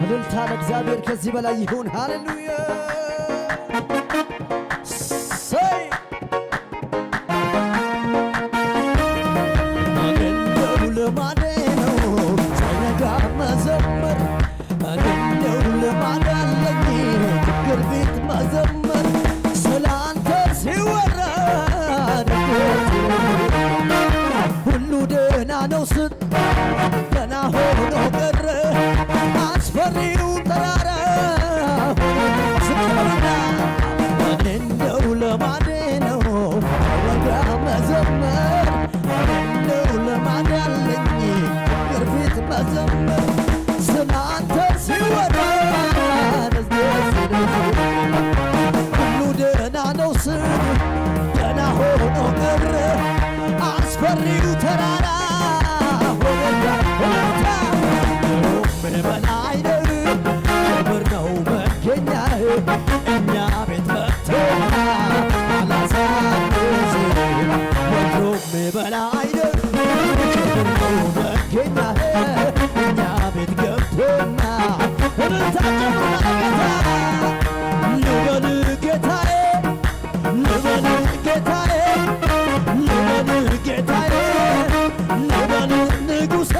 እልልታ ለእግዚአብሔር ከዚህ በላይ ይሁን። ሃሌሉያ ሰይ እንደው ልማዴ ነው ሳይነጋ መዘመር እንደው ልማድ አለኝ ችግር ፊት መዘመር ስላንተ ሲወራ ሁሉ ደህና ነው ስል ገና ሆኖ ቀረ አስፈሪው ተራራ ስቀርና እንደው ልማዴ ነው ረጋ መዘመር እንደው ልማድ አለኝ ችግር ፊት መዘመር ስላንተ ሲወራ ሁሉ ደህና ነው ስል ገና ሆኖ ቀረ አስፈሪው ተራራ ሆነታ ሆነታ ምን በላይ ነው ክብር ነው መገኛህ እኛ ቤት መጥቶ አላሳንስ ወትሮም በላይ ነው ክብር ነው መገኛህ እኛ ቤት ገብቶና እልልታ ጨምራ ልበል ጌታዬ ልበል ጌታዬ ልበል ጌታዬ ልበል ንጉሴ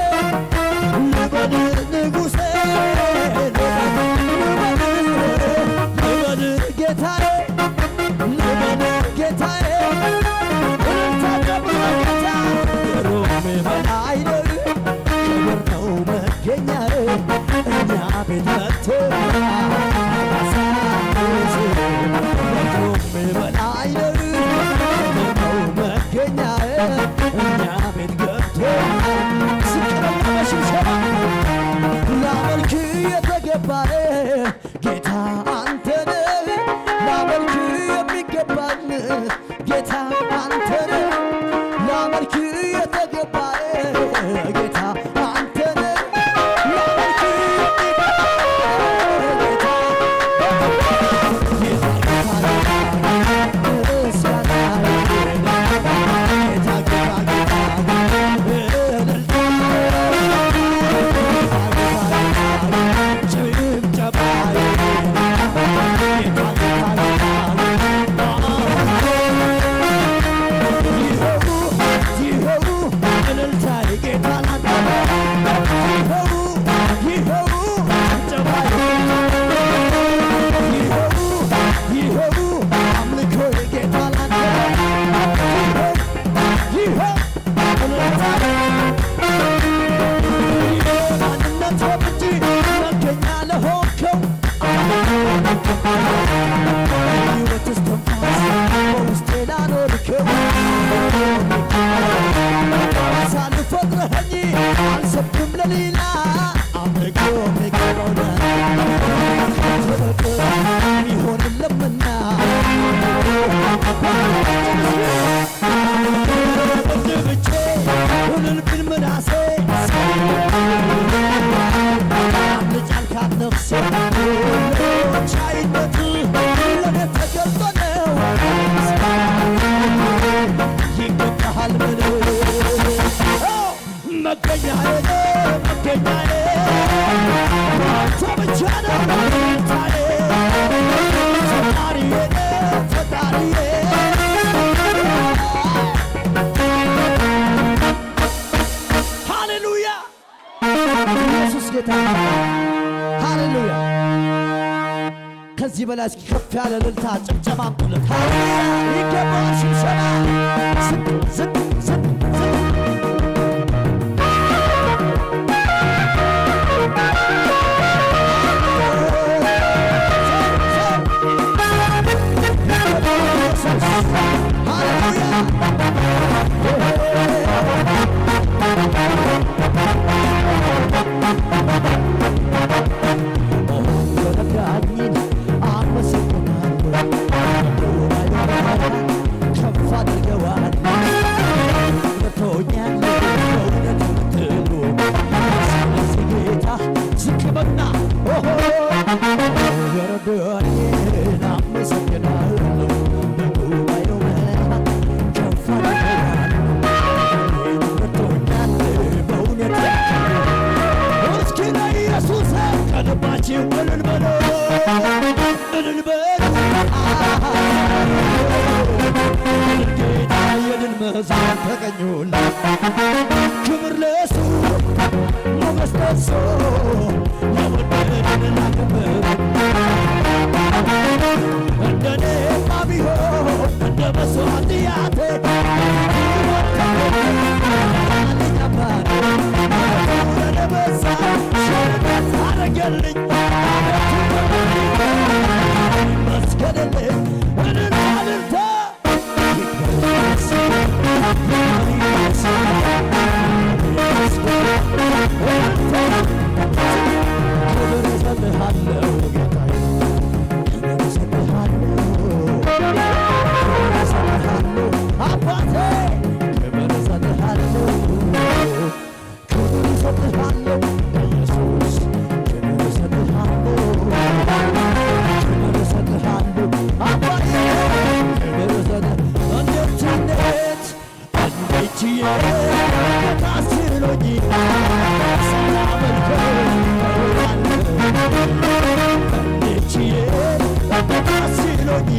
ልበል ንጉሴ ልበል ጌታዬ ልበል ጌታዬ እልልታ ጨምራ ጌታ ሮም በላይ ነው ክብር ነው መገኛዬ እኛ ቤት መጥቶ አሳንስ ወትሮም በላይ ነው ክብር ነው መገኛዬ እኛ ቤት ገብቶ ስቅረኛ በሽብሸባ ላመልክ የተገባህ ጌታ አንተ ነህ ላመልክ የሚገባኝ ጌታ አንተ ነህ ላመልክ የተገባህ ጌታ አንተ ነህ ላመልክ አልሰብክም ለሌላ አምልኮ ሚገባውና ሚሆን የለምና ብቼ ሁሉን ቢል ምናሴ አምልጫልካት ነፍሴ ቻይነት ለኔ ተገልጦ ነው ይገባሃል ብለው መገኛዬ መገኛዬ አንተ ብቻ ነው ጌታዬ ፈጣሪዬ ፈጣሪዬ ሃሌሉያ ኢየሱስ ጌታ ሃሌሉያ ከዚህ በላይ እስኪ ከፍ ያለ እልልታ ጭብጨባ አምጡለት ሃሌሉያ ይገባዋል ሽብሸባ ዝቅ ዝቅ ዝቅ ዝቅ ሁላችሁ እልል በሉ እልል በሉ ጌታ የድል መዝሙር ተቀኙለት ክብር ለእሱ ሞገስ ለእሱ የወደደን ላክብር እንደኔማ ቢሆን እንደ መስዋዕትያቴ ለበዛ ሸርነት አረገልኝ መስገድልኝ እልልታ እልልታ ክብር እሰጥሃለሁ ጌታዬ ክብር እሰጥሃለሁ አባቴ ክብር እሰጥሃለሁ ክብር እሰጥሃለሁ ኢየሱስ ክብር እሰጥሃለሁ ክብር እሰጥሃለሁ አባቴ ክብር እሰጥሃለሁ እንዴት ታስሎኝ ሳላመልከው እንዴት ታስሎኝ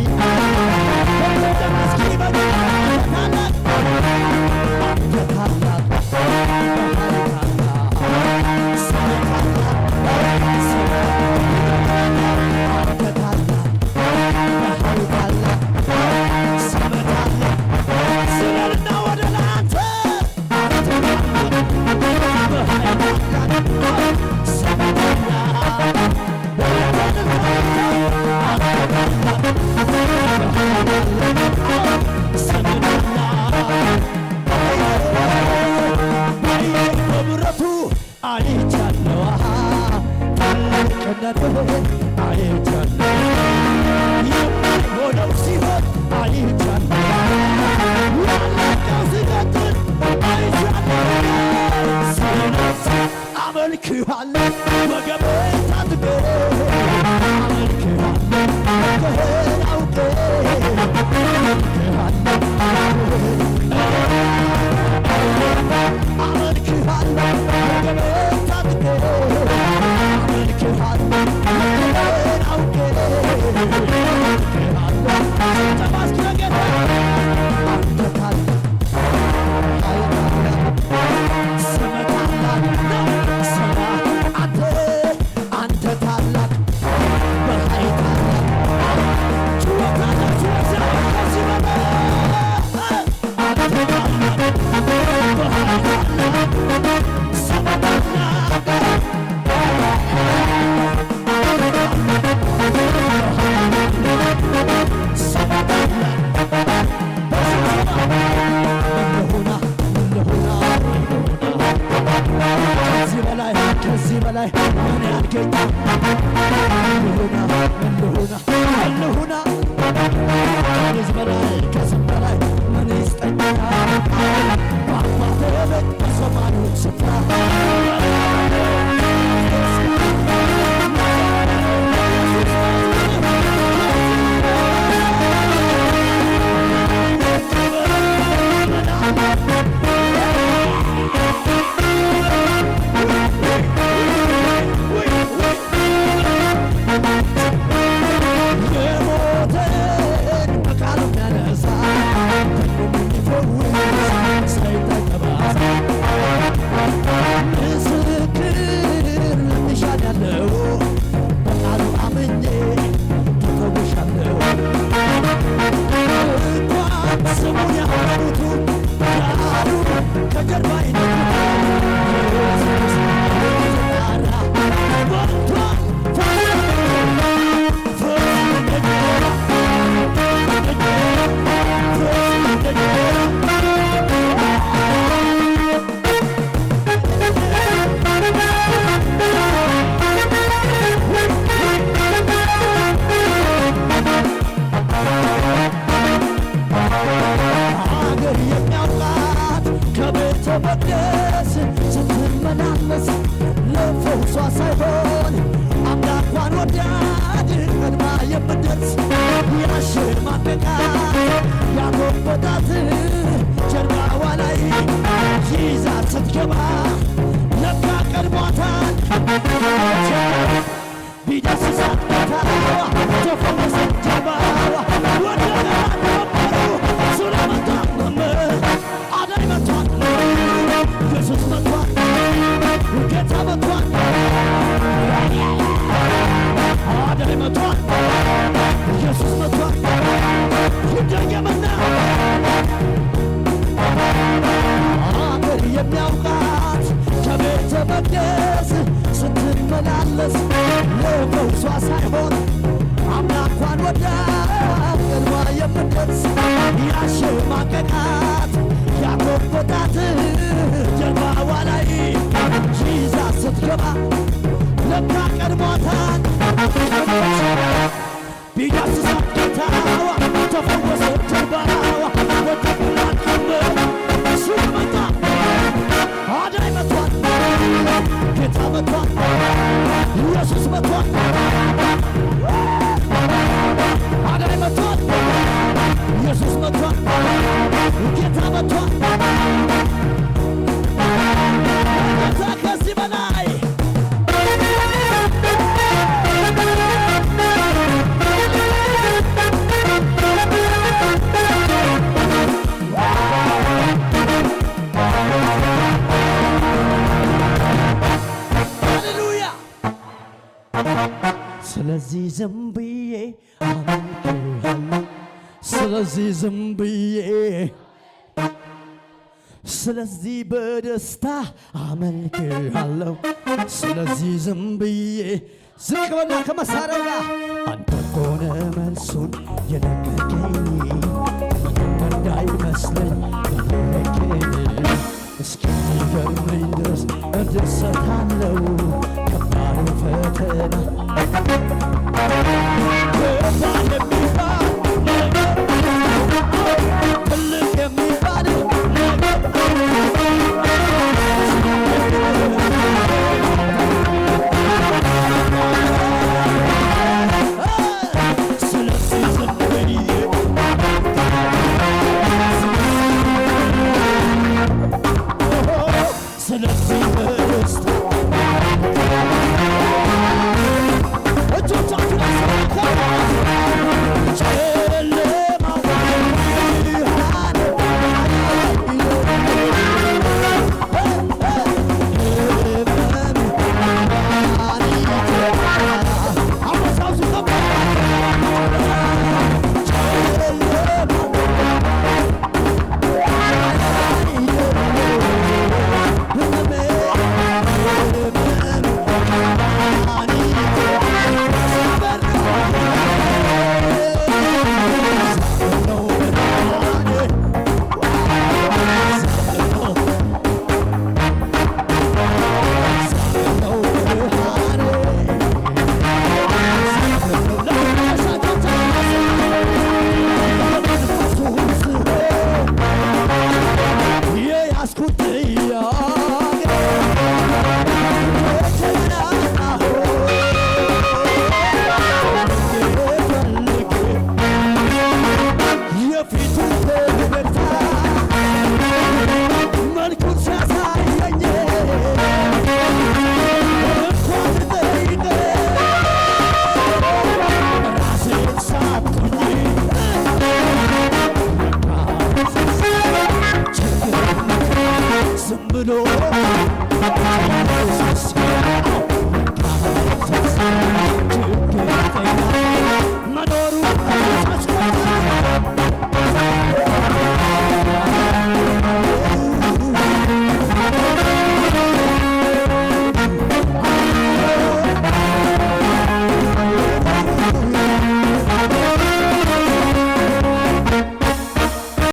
ቢዳስሳት ጌታዋ ተፈወሰ ጀርባዋ ወደቀ ነበሩ ስለመቷት አዳኝ መቷት ኢየሱስ መቷት ጌታ መቷት አዳኝ መቷት ኢየሱስ መቷት ይደገምና አገር የሚያውቃት ከቤተ መቅደስ ስትመላለስ ለፈውሷ ሳይሆን አምላኳን ወዳ ቀድማ የምትደርስ ያሸማቀቃት ያኮበታት ጀርባዋ ላይ ይዛ ስትገባ ለካ ቀድሟታል ቢዳስሳት ጌታዋ ተፈወሰ ጀርባዋ ወደቀና ቀመ ስለመጣ አዳኝ መቷት ጌታ መቷት ኢየሱስ መቷት አዳኝ መቷት ኢየሱስ መቷት ጌታ መቷት ጌታ ከዚህ በላይ ስለዚህ ዝም ብዬ አመልክሃለሁ ስለዚህ ዝም ብዬ ስለዚህ በደስታ አመልክሃለሁ ስለዚህ ዝም ብዬ ዝቅ በልና ከመሳሪያው ጋር አንተ እኮ ነህ መልሱን የነገርከኝ እንዳይመስለኝ የነገርከኝ እስኪገርመኝ ድረስ እደሰታለሁ ከባድ ፈተና